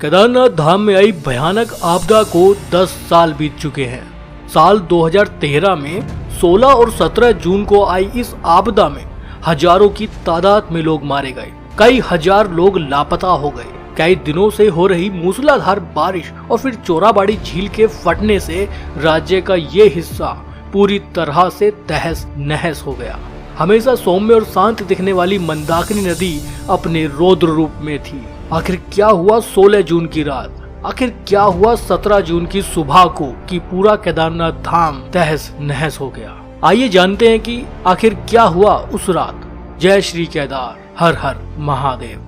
केदारनाथ धाम में आई भयानक आपदा को 10 साल बीत चुके हैं। साल 2013 में 16 और 17 जून को आई इस आपदा में हजारों की तादाद में लोग मारे गए, कई हजार लोग लापता हो गए। कई दिनों से हो रही मूसलाधार बारिश और फिर चोराबाड़ी झील के फटने से राज्य का ये हिस्सा पूरी तरह से तहस नहस हो गया। हमेशा सौम्य और शांत दिखने वाली मंदाकिनी नदी अपने रौद्र रूप में थी। आखिर क्या हुआ 16 जून की रात? आखिर क्या हुआ 17 जून की सुबह को कि पूरा केदारनाथ धाम तहस नहस हो गया? आइए जानते हैं कि आखिर क्या हुआ उस रात। जय श्री केदार, हर हर महादेव।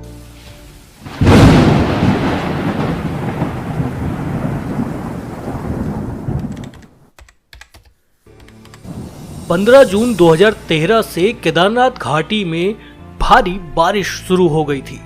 पंद्रह जून 2013 से केदारनाथ घाटी में भारी बारिश शुरू हो गई थी।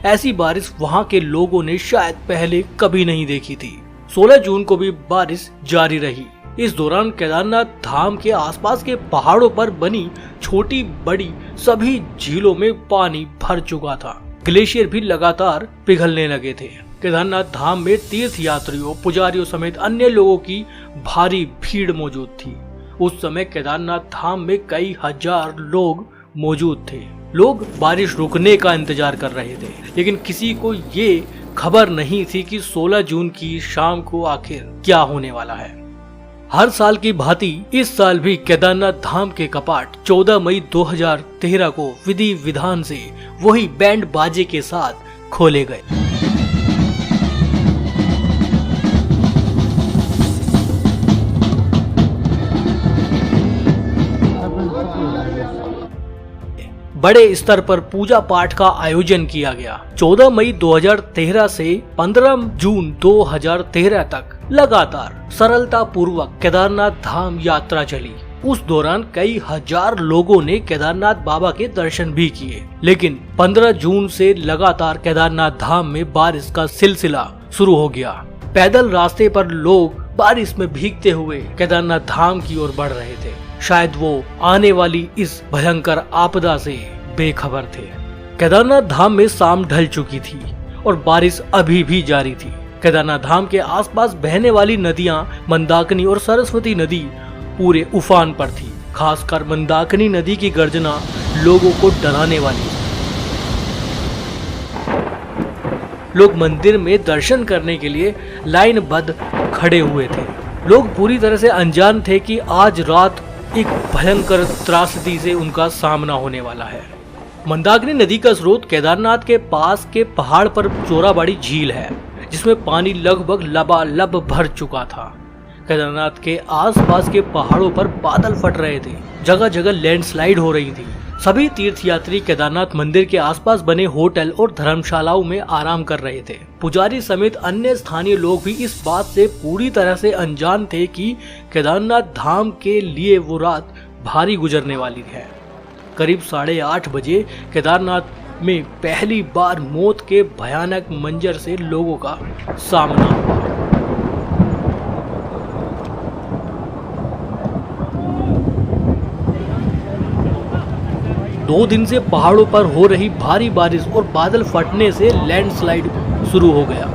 ऐसी बारिश वहां के लोगों ने शायद पहले कभी नहीं देखी थी। 16 जून को भी बारिश जारी रही। इस दौरान केदारनाथ धाम के आसपास के पहाड़ों पर बनी छोटी बड़ी सभी झीलों में पानी भर चुका था। ग्लेशियर भी लगातार पिघलने लगे थे। केदारनाथ धाम में तीर्थ यात्रियों, पुजारियों समेत अन्य लोगों की भारी भीड़ मौजूद थी। उस समय केदारनाथ धाम में कई हजार लोग मौजूद थे। लोग बारिश रुकने का इंतजार कर रहे थे, लेकिन किसी को ये खबर नहीं थी कि 16 जून की शाम को आखिर क्या होने वाला है। हर साल की भांति इस साल भी केदारनाथ धाम के कपाट 14 मई 2013 को विधि विधान से वही बैंड बाजे के साथ खोले गए। बड़े स्तर पर पूजा पाठ का आयोजन किया गया। 14 मई 2013 से 15 जून 2013 तक लगातार सरलता पूर्वक केदारनाथ धाम यात्रा चली। उस दौरान कई हजार लोगों ने केदारनाथ बाबा के दर्शन भी किए। लेकिन 15 जून से लगातार केदारनाथ धाम में बारिश का सिलसिला शुरू हो गया। पैदल रास्ते पर लोग बारिश में भीगते हुए केदारनाथ धाम की ओर बढ़ रहे थे। शायद वो आने वाली इस भयंकर आपदा से बेखबर थे। केदारनाथ धाम में शाम ढल चुकी थी और बारिश अभी भी जारी थी। केदारनाथ धाम के आसपास बहने वाली नदियां मंदाकिनी और सरस्वती नदी पूरे उफान पर थी। खासकर मंदाकिनी नदी की गर्जना लोगों को डराने वाली। लोग मंदिर में दर्शन करने के लिए लाइनबद्ध खड़े हुए थे। लोग पूरी तरह से अनजान थे कि आज रात एक भयंकर त्रासदी से उनका सामना होने वाला है। मंदाकिनी नदी का स्रोत केदारनाथ के पास के पहाड़ पर चोराबाड़ी झील है, जिसमें पानी लगभग लबालब भर चुका था। केदारनाथ के आसपास के पहाड़ों पर बादल फट रहे थे। जगह जगह लैंडस्लाइड हो रही थी। सभी तीर्थयात्री केदारनाथ मंदिर के आसपास बने होटल और धर्मशालाओं में आराम कर रहे थे। पुजारी समेत अन्य स्थानीय लोग भी इस बात से पूरी तरह से अनजान थे कि केदारनाथ धाम के लिए वो रात भारी गुजरने वाली है। करीब 8:30 बजे केदारनाथ में पहली बार मौत के भयानक मंजर से लोगों का सामना हुआ। दो दिन से पहाड़ों पर हो रही भारी बारिश और बादल फटने से लैंडस्लाइड शुरू हो गया।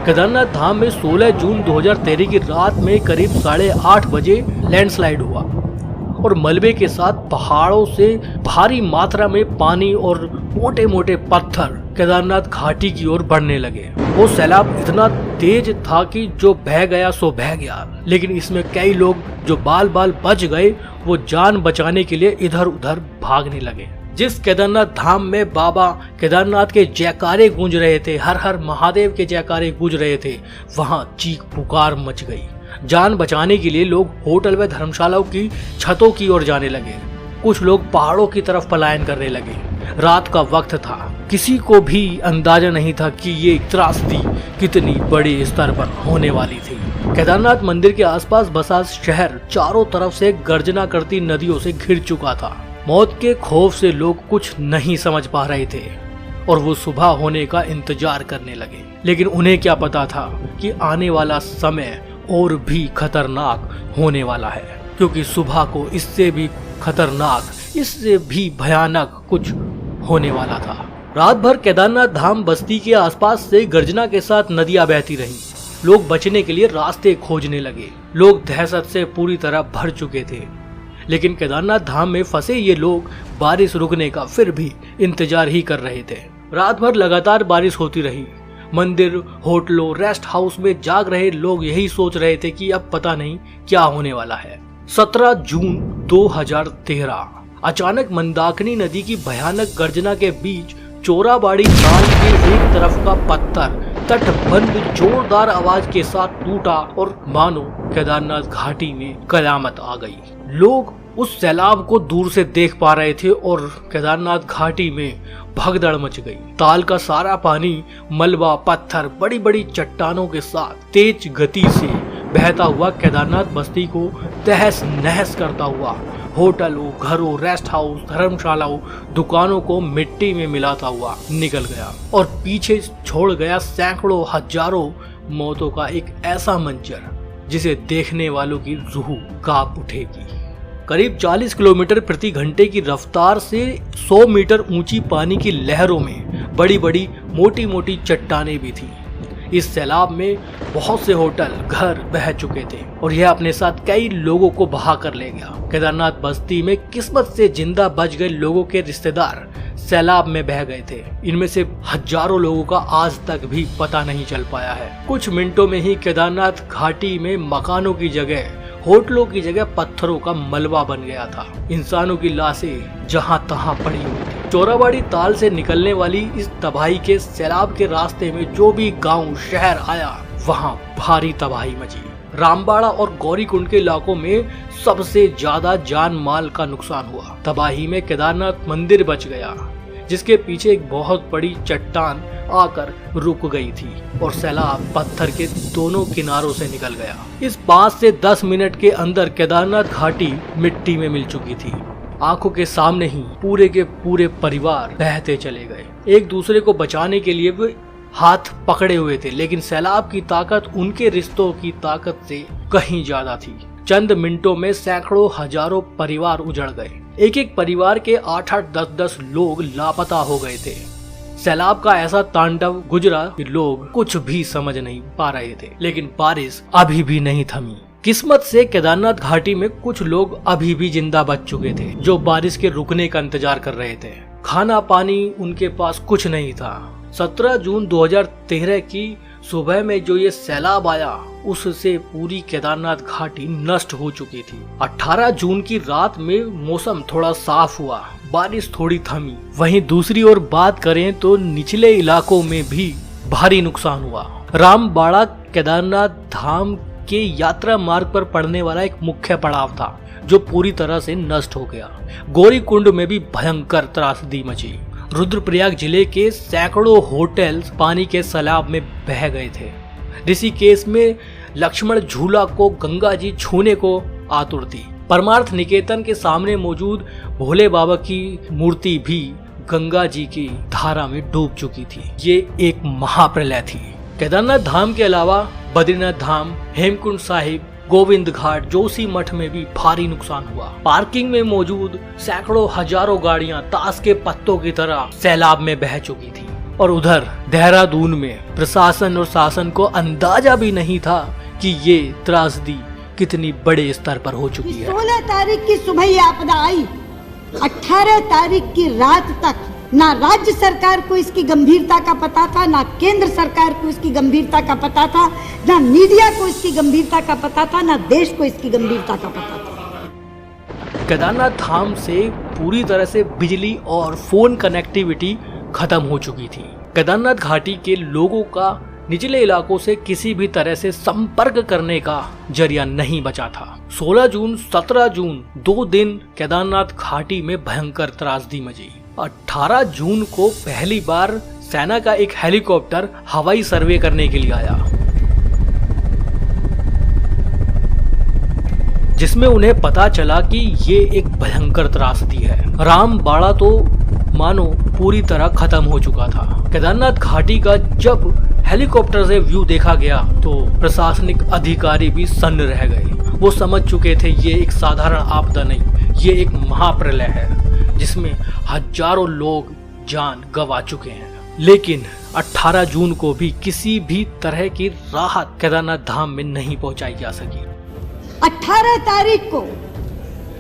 केदारनाथ धाम में 16 जून 2013 की रात में करीब 8:30 बजे लैंडस्लाइड हुआ और मलबे के साथ पहाड़ों से भारी मात्रा में पानी और मोटे मोटे पत्थर केदारनाथ घाटी की ओर बढ़ने लगे। वो सैलाब इतना तेज था कि जो बह गया सो बह गया, लेकिन इसमें कई लोग जो बाल बाल बच गए वो जान बचाने के लिए इधर उधर भागने लगे। जिस केदारनाथ धाम में बाबा केदारनाथ के जयकारे गूंज रहे थे, हर हर महादेव के जयकारे गूंज रहे थे, वहां चीख पुकार मच गई। जान बचाने के लिए लोग होटल व धर्मशालाओं की छतों की ओर जाने लगे। कुछ लोग पहाड़ों की तरफ पलायन करने लगे। रात का वक्त था। किसी को भी अंदाजा नहीं था कि ये त्रासदी कितनी बड़े स्तर पर होने वाली थी। केदारनाथ मंदिर के आसपास बसा शहर चारों तरफ से गर्जना करती नदियों से घिर चुका था। मौत के खौफ से लोग कुछ नहीं समझ पा रहे थे और वो सुबह होने का इंतजार करने लगे। लेकिन उन्हें क्या पता था कि आने वाला समय और भी खतरनाक होने वाला है, क्योंकि सुबह को इससे भी खतरनाक, इससे भी भयानक कुछ होने वाला था। रात भर केदारनाथ धाम बस्ती के आसपास से गर्जना के साथ नदियां बहती रहीं। लोग बचने के लिए रास्ते खोजने लगे। लोग दहशत से पूरी तरह भर चुके थे, लेकिन केदारनाथ धाम में फंसे ये लोग बारिश रुकने का फिर भी इंतजार ही कर रहे थे। रात भर लगातार बारिश होती रही। मंदिर, होटलों, रेस्ट हाउस में जाग रहे लोग यही सोच रहे थे कि अब पता नहीं क्या होने वाला है। 17 जून 2013 अचानक मंदाकिनी नदी की भयानक गर्जना के बीच चोराबाड़ी ताल के एक तरफ का पत्थर तटबंध जोरदार आवाज के साथ टूटा और मानो केदारनाथ घाटी में कयामत आ गई। लोग उस सैलाब को दूर से देख पा रहे थे और केदारनाथ घाटी में भगदड़ मच गई। ताल का सारा पानी मलबा, पत्थर, बड़ी बड़ी चट्टानों के साथ तेज गति से बहता हुआ केदारनाथ बस्ती को तहस नहस करता हुआ होटलों, घरों, रेस्ट हाउस, धर्मशालाओं, दुकानों को मिट्टी में मिलाता हुआ निकल गया और पीछे छोड़ गया सैकड़ों हजारों मौतों का एक ऐसा मंजर जिसे देखने वालों की रूह कांप उठेगी। करीब 40 किलोमीटर प्रति घंटे की रफ्तार से 100 मीटर ऊंची पानी की लहरों में बड़ी बड़ी मोटी मोटी चट्टानें भी थीं। इस सैलाब में बहुत से होटल, घर बह चुके थे और यह अपने साथ कई लोगों को बहा कर ले गया। केदारनाथ बस्ती में किस्मत से जिंदा बच गए लोगों के रिश्तेदार सैलाब में बह गए थे। इनमें से हजारों लोगों का आज तक भी पता नहीं चल पाया है। कुछ मिनटों में ही केदारनाथ घाटी में मकानों की जगह, होटलों की जगह पत्थरों का मलबा बन गया था। इंसानों की लाशें जहां तहां पड़ी हुई थी। चोराबाड़ी ताल से निकलने वाली इस तबाही के सैलाब के रास्ते में जो भी गांव, शहर आया, वहां भारी तबाही मची। रामबाड़ा और गौरीकुंड के इलाकों में सबसे ज्यादा जान माल का नुकसान हुआ। तबाही में केदारनाथ मंदिर बच गया, जिसके पीछे एक बहुत बड़ी चट्टान आकर रुक गई थी और सैलाब पत्थर के दोनों किनारों से निकल गया। इस 5 से 10 मिनट के अंदर केदारनाथ घाटी मिट्टी में मिल चुकी थी। आंखों के सामने ही पूरे के पूरे परिवार बहते चले गए। एक दूसरे को बचाने के लिए वे हाथ पकड़े हुए थे, लेकिन सैलाब की ताकत उनके रिश्तों की ताकत से कहीं ज्यादा थी। चंद मिनटों में सैकड़ों हजारों परिवार उजड़ गए। एक एक परिवार के 8-8, 10-10 लोग लापता हो गए थे। सैलाब का ऐसा तांडव गुजरा कि लोग कुछ भी समझ नहीं पा रहे थे, लेकिन बारिश अभी भी नहीं थमी। किस्मत से केदारनाथ घाटी में कुछ लोग अभी भी जिंदा बच चुके थे, जो बारिश के रुकने का इंतजार कर रहे थे। खाना पानी उनके पास कुछ नहीं था। 17 जून 2013 की सुबह में जो ये सैलाब आया, उससे पूरी केदारनाथ घाटी नष्ट हो चुकी थी। 18 जून की रात में मौसम थोड़ा साफ हुआ, बारिश थोड़ी थमी। वहीं दूसरी ओर बात करें तो निचले इलाकों में भी भारी नुकसान हुआ। रामबाड़ा केदारनाथ धाम के यात्रा मार्ग पर पड़ने वाला एक मुख्य पड़ाव था, जो पूरी तरह से नष्ट हो गया। गौरीकुंड में भी भयंकर त्रासदी मची। रुद्रप्रयाग जिले के सैकड़ों होटल्स पानी के सैलाब में बह गए थे। ऋषिकेश में लक्ष्मण झूला को गंगा जी छूने को आतुर थी। परमार्थ निकेतन के सामने मौजूद भोले बाबा की मूर्ति भी गंगा जी की धारा में डूब चुकी थी। ये एक महाप्रलय थी। केदारनाथ धाम के अलावा बद्रीनाथ धाम, हेमकुंड साहिब, गोविंद घाट, जोशी मठ में भी भारी नुकसान हुआ। पार्किंग में मौजूद सैकड़ों हजारों गाड़ियां ताश के पत्तों की तरह सैलाब में बह चुकी थी। और उधर देहरादून में प्रशासन और शासन को अंदाजा भी नहीं था कि ये त्रासदी कितनी बड़े स्तर पर हो चुकी है। 16 तारीख की सुबह ये आपदा आई, 18 तारीख की रात तक ना राज्य सरकार को इसकी गंभीरता का पता था, ना केंद्र सरकार को इसकी गंभीरता का पता था, ना मीडिया को इसकी गंभीरता का पता था, ना देश को इसकी गंभीरता का पता था। केदारनाथ धाम से पूरी तरह से बिजली और फोन कनेक्टिविटी खत्म हो चुकी थी। केदारनाथ घाटी के लोगों का निचले इलाकों से किसी भी तरह से संपर्क करने का जरिया नहीं बचा था। 16 जून, 17 जून 2 दिन केदारनाथ घाटी में भयंकर त्रासदी मची। 18 जून को पहली बार सेना का एक हेलीकॉप्टर हवाई सर्वे करने के लिए आया, जिसमें उन्हें पता चला कि ये एक भयंकर त्रासदी है। रामबाड़ा तो मानो पूरी तरह खत्म हो चुका था। केदारनाथ घाटी का जब हेलीकॉप्टर से व्यू देखा गया तो प्रशासनिक अधिकारी भी सन्न रह गए। वो समझ चुके थे ये एक साधारण आपदा नहीं, ये एक महाप्रलय है जिसमें हजारों लोग जान गंवा चुके हैं। लेकिन 18 जून को भी किसी भी तरह की राहत केदारनाथ धाम में नहीं पहुंचाई जा सकी। 18 तारीख को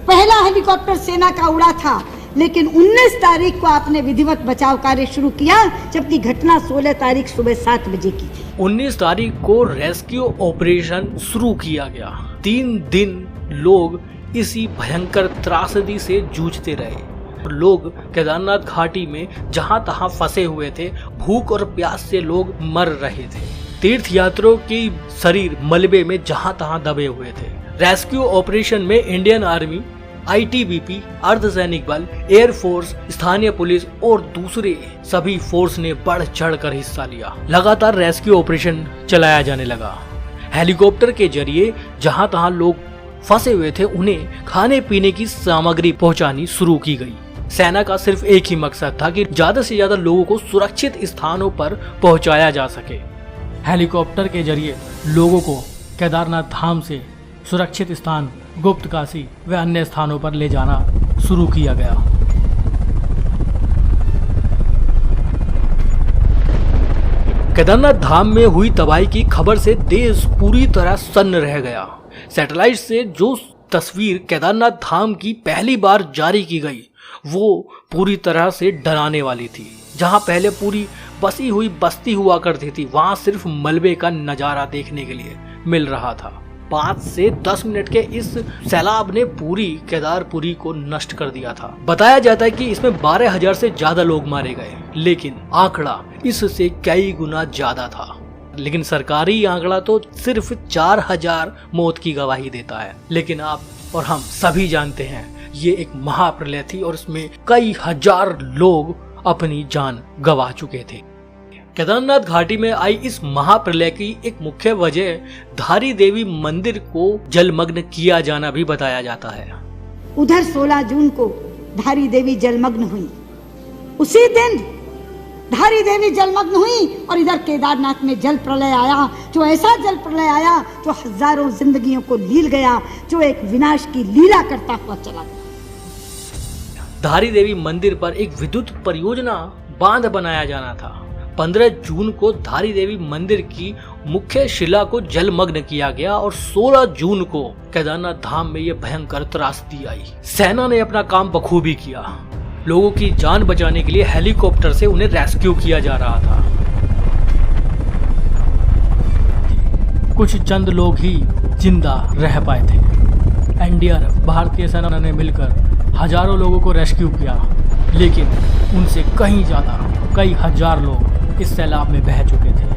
पहला हेलीकॉप्टर सेना का उड़ा था, लेकिन 19 तारीख को आपने विधिवत बचाव कार्य शुरू किया, जबकि घटना 16 तारीख सुबह 7 बजे की थी। 19 तारीख को रेस्क्यू ऑपरेशन शुरू किया गया। 3 दिन लोग इसी भयंकर त्रासदी से जूझते रहे। लोग केदारनाथ घाटी में जहां तहां फंसे हुए थे, भूख और प्यास से लोग मर रहे थे। तीर्थ यात्रियों के शरीर मलबे में जहां तहां दबे हुए थे। रेस्क्यू ऑपरेशन में इंडियन आर्मी, आईटीबीपी, अर्धसैनिक बल, एयरफोर्स, स्थानीय पुलिस और दूसरे सभी फोर्स ने बढ़ चढ़कर हिस्सा लिया। लगातार रेस्क्यू ऑपरेशन चलाया जाने लगा। हेलीकॉप्टर के जरिए जहां तहां लोग फंसे हुए थे उन्हें खाने पीने की सामग्री पहुंचानी शुरू की गई। सेना का सिर्फ एक ही मकसद था कि ज्यादा से ज्यादा लोगों को सुरक्षित स्थानों पर पहुंचाया जा सके। हेलीकॉप्टर के जरिए लोगों को केदारनाथ धाम से सुरक्षित स्थान गुप्त काशी व अन्य स्थानों पर ले जाना शुरू किया गया। केदारनाथ धाम में हुई तबाही की खबर से देश पूरी तरह सन्न रह गया। सैटेलाइट से जो तस्वीर केदारनाथ धाम की पहली बार जारी की गई वो पूरी तरह से डराने वाली थी। जहां पहले पूरी बसी हुई बस्ती हुआ करती थी, वहां सिर्फ मलबे का नजारा देखने के लिए मिल रहा था। 5 से 10 मिनट के इस सैलाब ने पूरी केदारपुरी को नष्ट कर दिया था। बताया जाता है कि इसमें 12,000 से ज्यादा लोग मारे गए, लेकिन आंकड़ा इससे कई गुना ज्यादा था। लेकिन सरकारी आंकड़ा तो सिर्फ 4,000 मौत की गवाही देता है। लेकिन आप और हम सभी जानते हैं ये एक महाप्रलय थी और इसमें कई हजार लोग अपनी जान गंवा चुके थे। केदारनाथ घाटी में आई इस महाप्रलय की एक मुख्य वजह धारी देवी मंदिर को जलमग्न किया जाना भी बताया जाता है। उधर 16 जून को धारी देवी जलमग्न हुई। उसी दिन धारी देवी जलमग्न हुई और इधर केदारनाथ में जल प्रलय आया, जो ऐसा जल प्रलय आया जो हजारों जिंदगियों को लील गया, जो एक विनाश की लीला करता हुआ चला गया। धारी देवी मंदिर पर एक विद्युत परियोजना बांध बनाया जाना था। 15 जून को धारी देवी मंदिर की मुख्य शिला को जलमग्न किया गया और 16 जून को केदारनाथ धाम में यह भयंकर त्रासदी आई। सेना ने अपना काम बखूबी किया। लोगों की जान बचाने के लिए हेलीकॉप्टर से उन्हें रेस्क्यू किया जा रहा था। कुछ चंद लोग ही जिंदा रह पाए थे। एनडीआरएफ, भारतीय सेना ने मिलकर हजारों लोगों को रेस्क्यू किया, लेकिन उनसे कहीं ज्यादा कई हजार लोग इस सैलाब में बह चुके थे।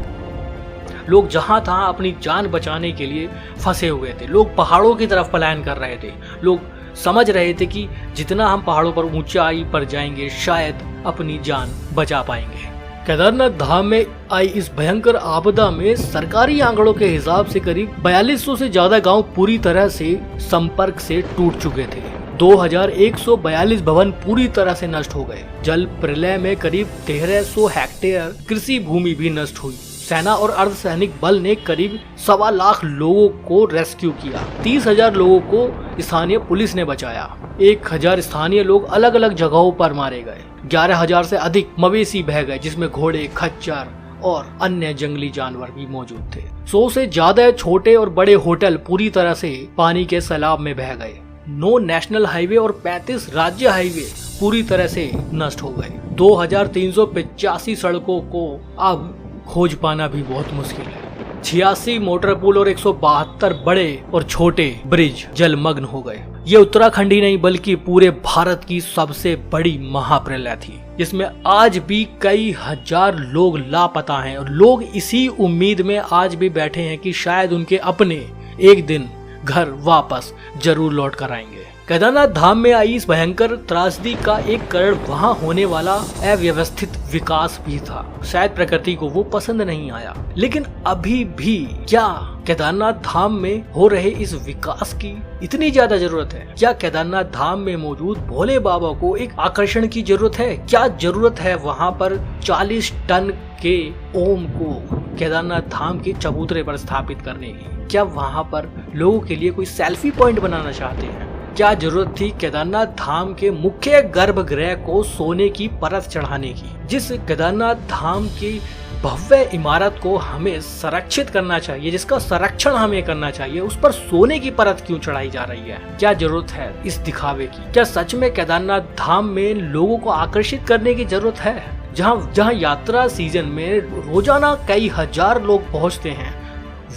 लोग जहां तहां अपनी जान बचाने के लिए फंसे हुए थे। लोग पहाड़ों की तरफ पलायन कर रहे थे। लोग समझ रहे थे कि जितना हम पहाड़ों पर ऊंचाई पर जाएंगे शायद अपनी जान बचा पाएंगे। केदारनाथ धाम में आई इस भयंकर आपदा में सरकारी आंकड़ों के हिसाब से करीब 4200 से ज्यादा गांव पूरी तरह से संपर्क से टूट चुके थे। 2142 भवन पूरी तरह से नष्ट हो गए। जल प्रलय में करीब 1300 हेक्टेयर कृषि भूमि भी नष्ट हुई। सेना और अर्धसैनिक बल ने करीब 1.25 लाख लोगों को रेस्क्यू किया। 30,000 लोगों को स्थानीय पुलिस ने बचाया। 1,000 स्थानीय लोग अलग अलग जगहों पर मारे गए। 11,000 से अधिक मवेशी बह गए, जिसमें घोड़े, खच्चर और अन्य जंगली जानवर भी मौजूद थे। 100 से ज्यादा छोटे और बड़े होटल पूरी तरह से पानी के सैलाब में बह गए। 9 नेशनल हाईवे और 35 राज्य हाईवे पूरी तरह से नष्ट हो गए। 2385 सड़कों को अब खोज पाना भी बहुत मुश्किल है। 86 मोटर पुल और 172 बड़े और छोटे ब्रिज जलमग्न हो गए। ये उत्तराखंड ही नहीं बल्कि पूरे भारत की सबसे बड़ी महाप्रलय थी, जिसमें आज भी कई हजार लोग लापता हैं और लोग इसी उम्मीद में आज भी बैठे हैं कि शायद उनके अपने एक दिन घर वापस जरूर लौट कर आएंगे। केदारनाथ धाम में आई इस भयंकर त्रासदी का एक कारण वहां होने वाला अव्यवस्थित विकास भी था। शायद प्रकृति को वो पसंद नहीं आया, लेकिन अभी भी क्या केदारनाथ धाम में हो रहे इस विकास की इतनी ज्यादा जरूरत है? क्या केदारनाथ धाम में मौजूद भोले बाबा को एक आकर्षण की जरूरत है? क्या जरूरत है वहां पर 40 टन के ओम को केदारनाथ धाम के चबूतरे पर स्थापित करने की? क्या वहां पर लोगों के लिए कोई सेल्फी पॉइंट बनाना चाहते हैं? क्या जरूरत थी केदारनाथ धाम के मुख्य गर्भगृह को सोने की परत चढ़ाने की? जिस केदारनाथ धाम की भव्य इमारत को हमें संरक्षित करना चाहिए, जिसका संरक्षण हमें करना चाहिए, उस पर सोने की परत क्यों चढ़ाई जा रही है? क्या जरूरत है इस दिखावे की? क्या सच में केदारनाथ धाम में लोगों को आकर्षित करने की जरूरत है? जहां यात्रा सीजन में रोजाना कई हजार लोग पहुंचते हैं,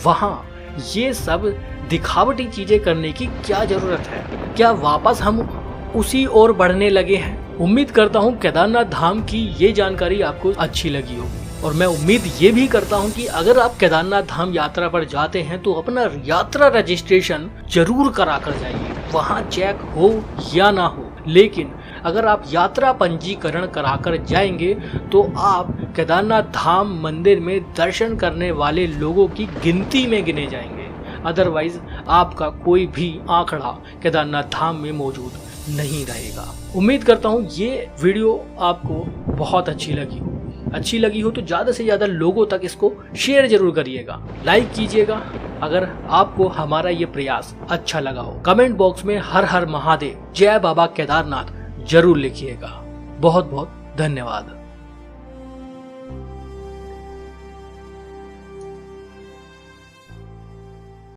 वहां ये सब दिखावटी चीजें करने की क्या जरूरत है? क्या वापस हम उसी ओर बढ़ने लगे हैं? उम्मीद करता हूं केदारनाथ धाम की ये जानकारी आपको अच्छी लगी होगी, और मैं उम्मीद ये भी करता हूं कि अगर आप केदारनाथ धाम यात्रा पर जाते हैं तो अपना यात्रा रजिस्ट्रेशन जरूर करा कर जाइए, वहां चेक हो या ना हो, लेकिन अगर आप यात्रा पंजीकरण कराकर जाएंगे तो आप केदारनाथ धाम मंदिर में दर्शन करने वाले लोगों की गिनती में गिने जाएंगे। अदरवाइज आपका कोई भी आंकड़ा केदारनाथ धाम में मौजूद नहीं रहेगा। उम्मीद करता हूँ ये वीडियो आपको बहुत अच्छी लगी हो तो ज़्यादा से ज़्यादा लोगों तक इसको शेयर जरूर करिएगा, लाइक कीजिएगा अगर आपको हमारा ये प्रयास अच्छा लगा हो। कमेंट बॉक्स में हर हर महादेव, जय बाबा केदारनाथ जरूर लिखिएगा। बहुत बहुत धन्यवाद।